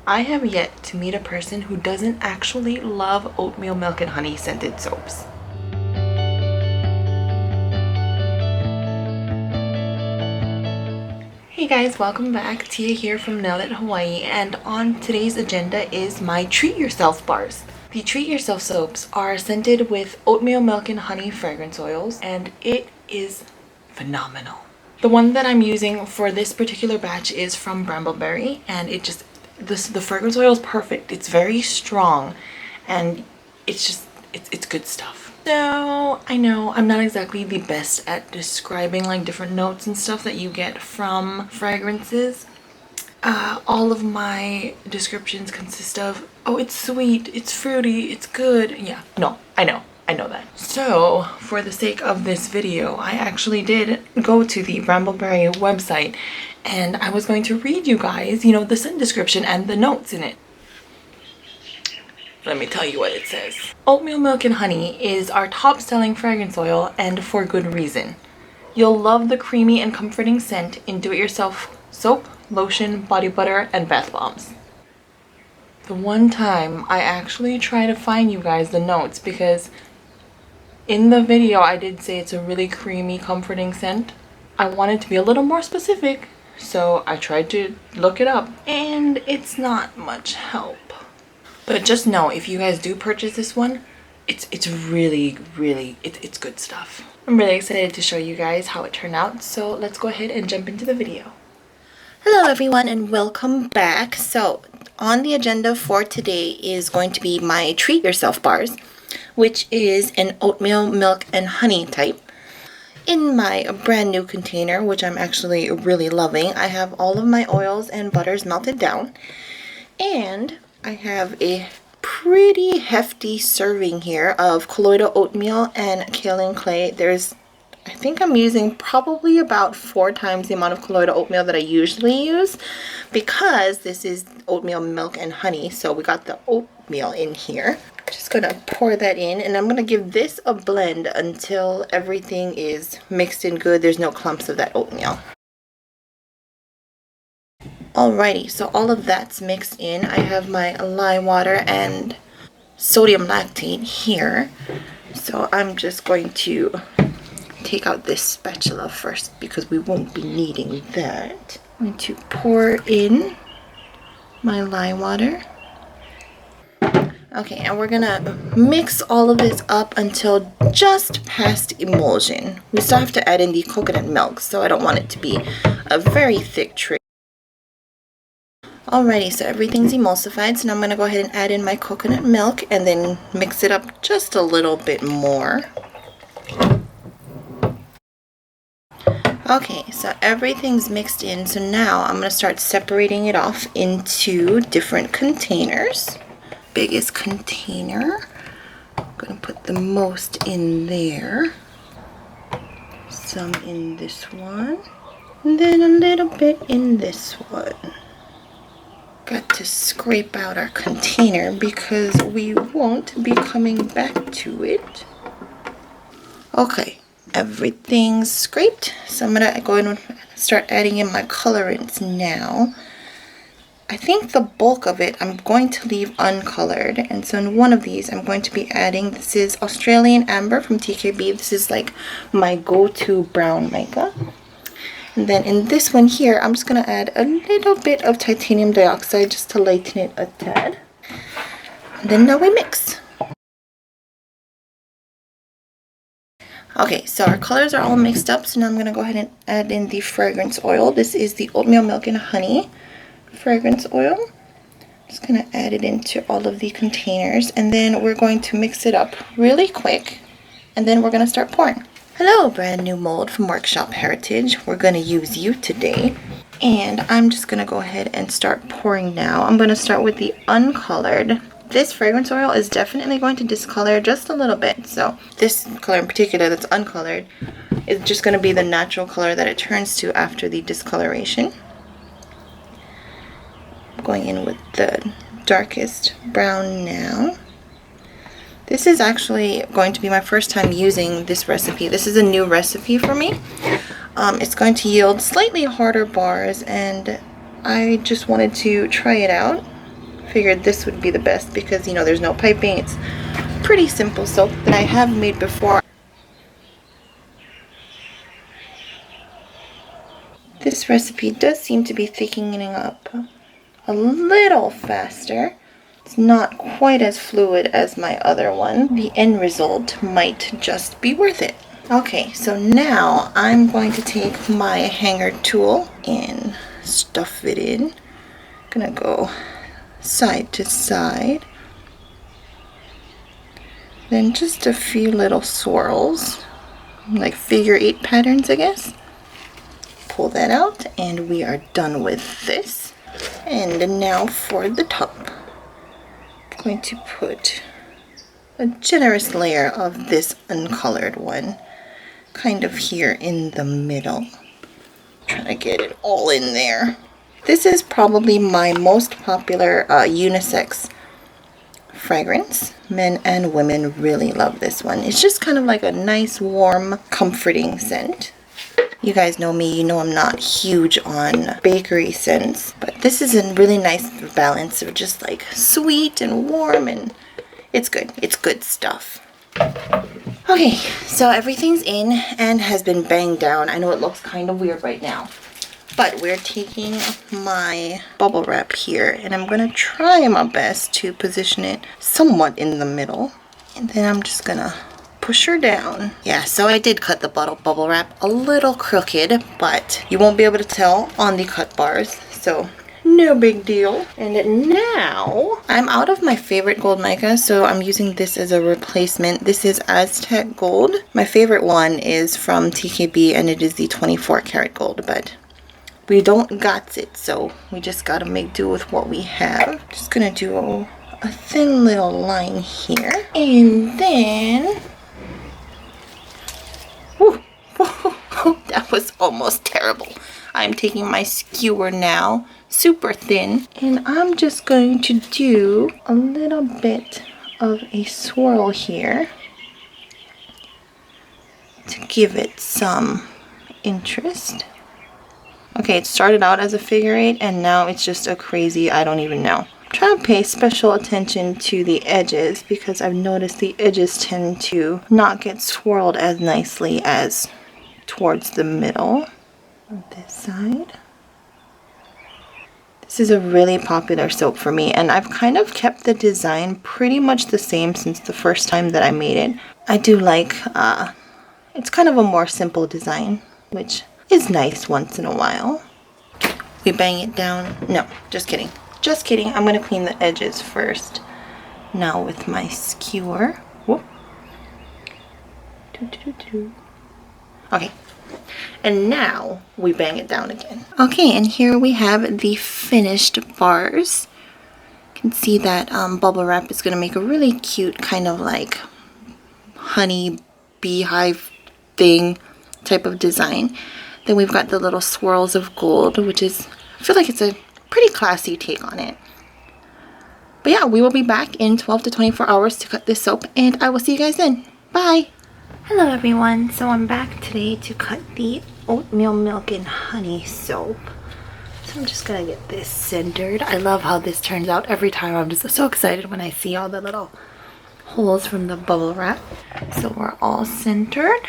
I have yet to meet a person who doesn't actually love oatmeal milk and honey scented soaps. Hey guys, welcome back. Tia here from Nail It Hawaii, and on today's agenda is my Treat Yourself bars. The Treat Yourself soaps are scented with oatmeal milk and honey fragrance oils, and it is phenomenal. The one that I'm using for this particular batch is from Brambleberry, and the fragrance oil is perfect. It's very strong, and it's good stuff. So I know I'm not exactly the best at describing like different notes and stuff that you get from fragrances. All of my descriptions consist of, oh, it's sweet, it's fruity, it's good. Yeah, no, I know that. So for the sake of this video, I actually did go to the Brambleberry website, and I was going to read you guys, the scent description and the notes in it. Let me tell you what it says. Oatmeal milk and honey is our top selling fragrance oil, and for good reason. You'll love the creamy and comforting scent in do-it-yourself soap, lotion, body butter, and bath bombs. The one time I actually try to find you guys the notes, because in the video I did say it's a really creamy, comforting scent. I wanted to be a little more specific, so I tried to look it up, and it's not much help. But just know, if you guys do purchase this one, it's really it's good stuff. I'm really excited to show you guys how it turned out, so let's go ahead and jump into the video. Hello everyone, and welcome back. So on the agenda for today is going to be my Treat Yourself bars, which is an oatmeal milk and honey type. In my brand new container, which I'm actually really loving, I have all of my oils and butters melted down, and I have a pretty hefty serving here of colloidal oatmeal and kaolin clay. I think I'm using probably about 4 times the amount of colloidal oatmeal that I usually use, because this is oatmeal milk and honey, so we got the oatmeal in here. Just gonna pour that in, and I'm gonna give this a blend until everything is mixed in good. There's no clumps of that oatmeal. Alrighty, so all of that's mixed in. I have my lye water and sodium lactate here. So I'm just going to take out this spatula first, because we won't be needing that. I'm going to pour in my lye water. Okay, and we're gonna mix all of this up until just past emulsion. We still have to add in the coconut milk, so I don't want it to be a very thick tray. Alrighty, so everything's emulsified, so now I'm going to go ahead and add in my coconut milk and then mix it up just a little bit more. Okay, so everything's mixed in, so now I'm going to start separating it off into different containers. Biggest container, I'm going to put the most in there, some in this one, and then a little bit in this one. Got to scrape out our container because we won't be coming back to it. Okay, everything's scraped, so I'm gonna go and start adding in my colorants now. I think the bulk of it I'm going to leave uncolored, and so in one of these I'm going to be adding, this is Australian Amber from TKB. This is like my go-to brown mica. And then in this one here, I'm just going to add a little bit of titanium dioxide just to lighten it a tad. And then now we mix. Okay, so our colors are all mixed up, so now I'm going to go ahead and add in the fragrance oil. This is the oatmeal milk and honey fragrance oil. Just going to add it into all of the containers, and then we're going to mix it up really quick, and then we're going to start pouring. Hello, brand new mold from Workshop Heritage. We're going to use you today, and I'm just going to go ahead and start pouring now. I'm going to start with the uncolored. This fragrance oil is definitely going to discolor just a little bit, so this color in particular that's uncolored is just going to be the natural color that it turns to after the discoloration. I'm going in with the darkest brown now. This is actually going to be my first time using this recipe. This is a new recipe for me. It's going to yield slightly harder bars, and I just wanted to try it out. Figured this would be the best because, you know, there's no piping. It's pretty simple soap that I have made before. This recipe does seem to be thickening up a little faster. It's not quite as fluid as my other one. The end result might just be worth it. Okay, so now I'm going to take my hanger tool and stuff it in. Gonna go side to side. Then just a few little swirls, like figure 8 patterns, I guess. Pull that out and we are done with this. And now for the top. I'm going to put a generous layer of this uncolored one kind of here in the middle. Trying to get it all in there. This is probably my most popular unisex fragrance. Men and women really love this one. It's just kind of like a nice, warm, comforting scent. You guys know me, you know I'm not huge on bakery scents, but this is a really nice balance of just like sweet and warm, and it's good. It's good stuff. Okay, so everything's in and has been banged down. I know it looks kind of weird right now, but we're taking my bubble wrap here and I'm gonna try my best to position it somewhat in the middle, and then I'm just gonna push her down. Yeah, so I did cut the bubble wrap a little crooked, but you won't be able to tell on the cut bars, so no big deal. And now I'm out of my favorite gold mica, so I'm using this as a replacement. This is Aztec gold. My favorite one is from TKB and it is the 24 karat gold, but we don't got it, so we just gotta make do with what we have. Just gonna do a thin little line here, and then whew, that was almost terrible. I'm taking my skewer now, super thin, and I'm just going to do a little bit of a swirl here to give it some interest. Okay, it started out as a figure 8 and now it's just a crazy, I don't even know. I'm trying to pay special attention to the edges because I've noticed the edges tend to not get swirled as nicely as towards the middle on this side. This is a really popular soap for me, and I've kind of kept the design pretty much the same since the first time that I made it. I do like, it's kind of a more simple design, which is nice once in a while. We bang it down. No, just kidding. Just kidding. I'm going to clean the edges first. Now with my skewer. Whoop. Okay. And now we bang it down again. Okay, and here we have the finished bars. You can see that bubble wrap is going to make a really cute kind of like honey beehive thing type of design. Then we've got the little swirls of gold, which is, I feel like it's a pretty classy take on it. But yeah, we will be back in 12 to 24 hours to cut this soap, and I will see you guys then. Bye! Hello everyone, so I'm back today to cut the oatmeal milk and honey soap. So I'm just gonna get this centered. I love how this turns out every time. I'm just so excited when I see all the little holes from the bubble wrap. So we're all centered.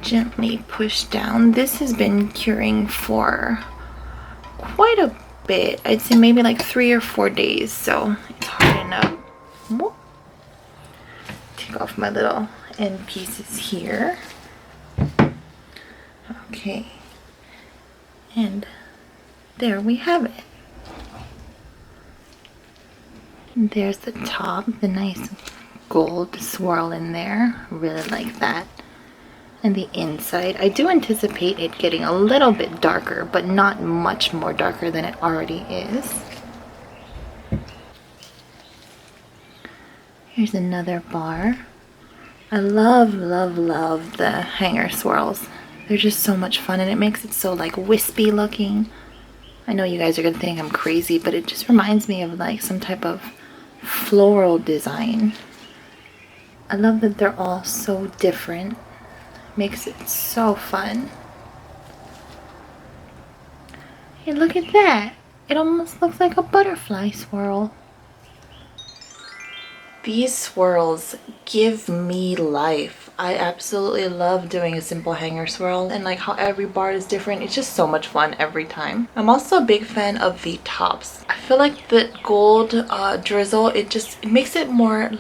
Gently push down. This has been curing for quite a bit. I'd say maybe like 3 or 4 days, so it's hardening up. Whoop. Take off my little end pieces here. Okay, and there we have it. And there's the top, the nice gold swirl in there. Really like that. And the inside, I do anticipate it getting a little bit darker, but not much more darker than it already is. Here's another bar. I love, love, love the hanger swirls. They're just so much fun, and it makes it so like wispy looking. I know you guys are gonna think I'm crazy, but it just reminds me of like some type of floral design. I love that they're all so different. Makes it so fun. Hey, look at that. It almost looks like a butterfly swirl. These swirls give me life. I absolutely love doing a simple hanger swirl, and like how every bar is different. It's just so much fun every time. I'm also a big fan of the tops. I feel like the gold drizzle, it makes it more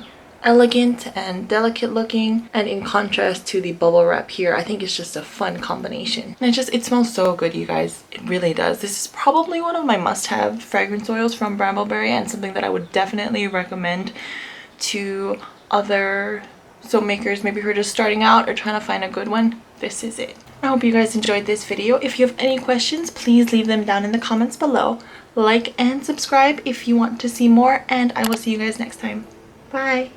elegant and delicate looking, and in contrast to the bubble wrap here, I think it's just a fun combination. And it smells so good, you guys. It really does. This is probably one of my must-have fragrance oils from Brambleberry, and something that I would definitely recommend to other soap makers, maybe who are just starting out or trying to find a good one. This is it. I hope you guys enjoyed this video. If you have any questions, please leave them down in the comments below. Like and subscribe if you want to see more, and I will see you guys next time. Bye.